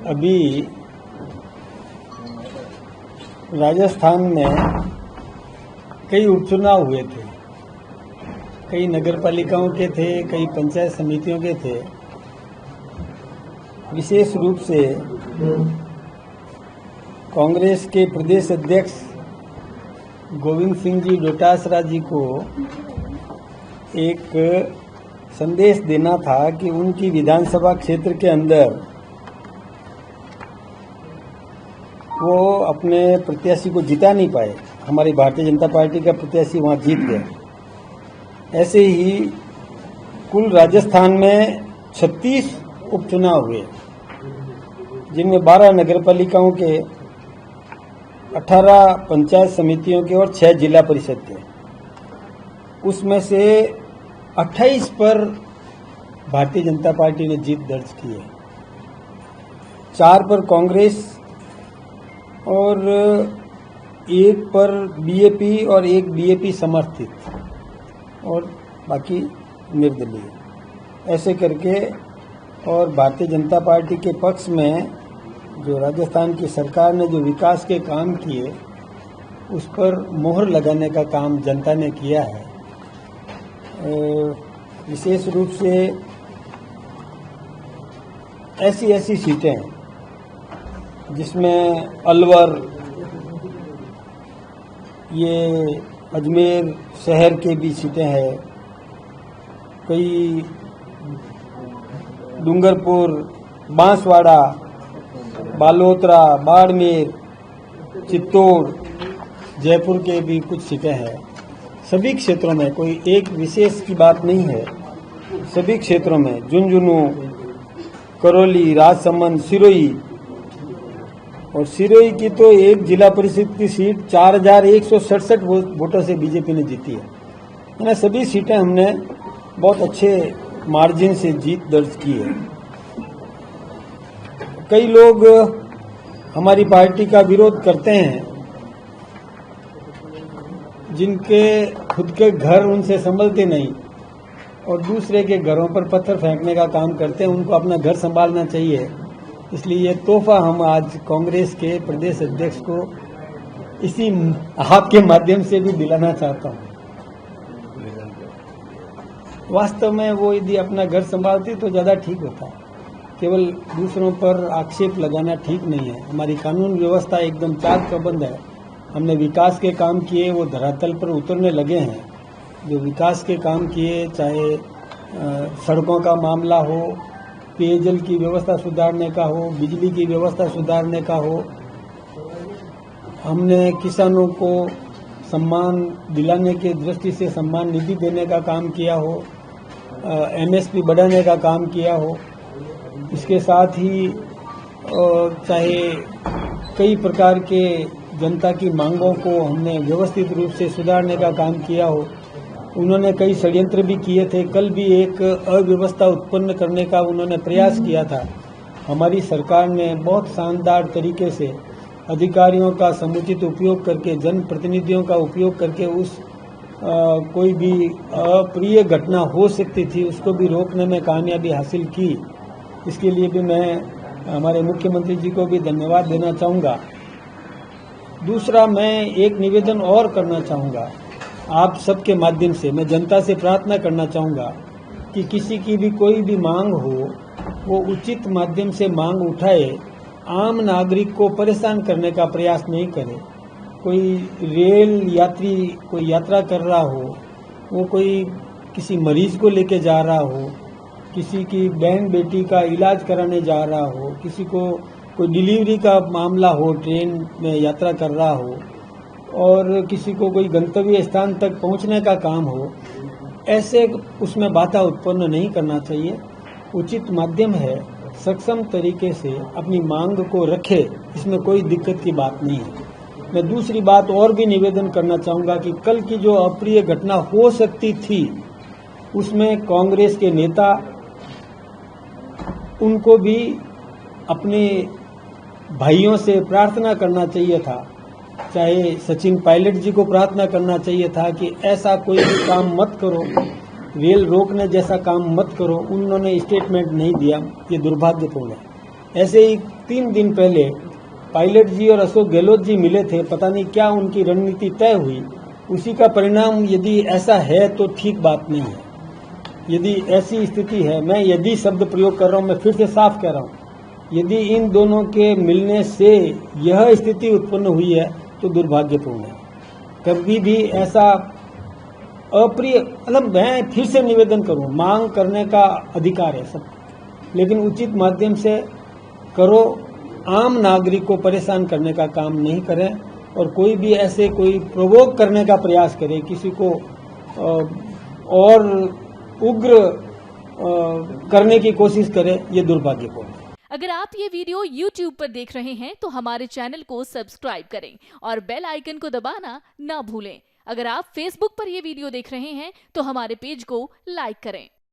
अभी राजस्थान में कई उपचुनाव हुए थे, कई नगर पालिकाओं के थे, कई पंचायत समितियों के थे। विशेष रूप से कांग्रेस के प्रदेश अध्यक्ष गोविंद सिंह जी डोटासरा जी को एक संदेश देना था कि उनकी विधानसभा क्षेत्र के अंदर वो अपने प्रत्याशी को जिता नहीं पाए। हमारी भारतीय जनता पार्टी का प्रत्याशी वहां जीत गया। ऐसे ही कुल राजस्थान में 36 उपचुनाव हुए, जिनमें 12 नगर पालिकाओं के, 18 पंचायत समितियों के और 6 जिला परिषद के। उसमें से 28 पर भारतीय जनता पार्टी ने जीत दर्ज की है, 4 पर कांग्रेस और 1 पर बीएपी और 1 बीएपी समर्थित और बाकी निर्दलीय। ऐसे करके और भारतीय जनता पार्टी के पक्ष में जो राजस्थान की सरकार ने जो विकास के काम किए उस पर मोहर लगाने का काम जनता ने किया है। विशेष रूप से ऐसी सीटें जिसमें अलवर, ये अजमेर शहर के भी सीटें हैं, कई डूंगरपुर, बांसवाड़ा, बालोतरा, बाड़मेर, चित्तौड़, जयपुर के भी कुछ सीटें हैं। सभी क्षेत्रों में कोई एक विशेष की बात नहीं है, सभी क्षेत्रों में झुंझुनू, करौली, राजसमंद, सिरोही, और सिरोही की तो एक जिला परिषद की सीट 4167 वोटों से बीजेपी ने जीती है। यानी सभी सीटें हमने बहुत अच्छे मार्जिन से जीत दर्ज की है। कई लोग हमारी पार्टी का विरोध करते हैं, जिनके खुद के घर उनसे संभलते नहीं और दूसरे के घरों पर पत्थर फेंकने का काम करते हैं, उनको अपना घर संभालना चाहिए। इसलिए ये तोहफा हम आज कांग्रेस के प्रदेश अध्यक्ष को इसी आपके माध्यम से भी दिलाना चाहता हूँ। वास्तव में वो यदि अपना घर संभालती तो ज़्यादा ठीक होता। केवल दूसरों पर आक्षेप लगाना ठीक नहीं है। हमारी कानून व्यवस्था एकदम चाक चौबंद है। हमने विकास के काम किए, वो धरातल पर उतरने लगे हैं। जो विकास के काम किए, चाहे सड़कों का मामला हो, पेयजल की व्यवस्था सुधारने का हो, बिजली की व्यवस्था सुधारने का हो, हमने किसानों को सम्मान दिलाने के दृष्टि से सम्मान निधि देने का काम किया हो, एमएसपी बढ़ाने का काम किया हो, इसके साथ ही चाहे कई प्रकार के जनता की मांगों को हमने व्यवस्थित रूप से सुधारने का काम किया हो। उन्होंने कई षड्यंत्र भी किए थे। कल भी एक अव्यवस्था उत्पन्न करने का उन्होंने प्रयास किया था। हमारी सरकार ने बहुत शानदार तरीके से अधिकारियों का समुचित उपयोग करके, जनप्रतिनिधियों का उपयोग करके उस कोई भी अप्रिय घटना हो सकती थी उसको भी रोकने में कामयाबी हासिल की। इसके लिए भी मैं हमारे मुख्यमंत्री जी को भी धन्यवाद देना चाहूँगा। दूसरा, मैं एक निवेदन और करना चाहूँगा। आप सबके माध्यम से मैं जनता से प्रार्थना करना चाहूँगा कि किसी की भी कोई भी मांग हो, वो उचित माध्यम से मांग उठाए, आम नागरिक को परेशान करने का प्रयास नहीं करे। कोई रेल यात्री कोई यात्रा कर रहा हो, वो कोई किसी मरीज को लेके जा रहा हो, किसी की बहन बेटी का इलाज कराने जा रहा हो, किसी को कोई डिलीवरी का मामला हो, ट्रेन में यात्रा कर रहा हो, और किसी को कोई गंतव्य स्थान तक पहुंचने का काम हो, ऐसे उसमें बाधा उत्पन्न नहीं करना चाहिए। उचित माध्यम है, सक्षम तरीके से अपनी मांग को रखे, इसमें कोई दिक्कत की बात नहीं है। मैं दूसरी बात और भी निवेदन करना चाहूँगा कि कल की जो अप्रिय घटना हो सकती थी उसमें कांग्रेस के नेता, उनको भी अपने भाइयों से प्रार्थना करना चाहिए था, चाहे सचिन पायलट जी को प्रार्थना करना चाहिए था कि ऐसा कोई भी काम मत करो, रेल रोकने जैसा काम मत करो। उन्होंने स्टेटमेंट नहीं दिया, ये दुर्भाग्यपूर्ण है। ऐसे ही 3 दिन पहले पायलट जी और अशोक गहलोत जी मिले थे, पता नहीं क्या उनकी रणनीति तय हुई, उसी का परिणाम यदि ऐसा है तो ठीक बात नहीं है। यदि ऐसी स्थिति है, मैं यदि शब्द प्रयोग कर रहा हूं, मैं फिर से साफ कह रहा हूं, यदि इन दोनों के मिलने से यह स्थिति उत्पन्न हुई है तो दुर्भाग्यपूर्ण है। कभी भी ऐसा अप्रिय, मतलब मैं फिर से निवेदन करूं, मांग करने का अधिकार है सब, लेकिन उचित माध्यम से करो, आम नागरिक को परेशान करने का काम नहीं करें, और कोई भी ऐसे कोई प्रोवोक करने का प्रयास करे, किसी को और उग्र करने की कोशिश करे, ये दुर्भाग्यपूर्ण है। अगर आप ये वीडियो YouTube पर देख रहे हैं तो हमारे चैनल को सब्सक्राइब करें और बेल आइकन को दबाना ना भूलें। अगर आप Facebook पर ये वीडियो देख रहे हैं तो हमारे पेज को लाइक करें।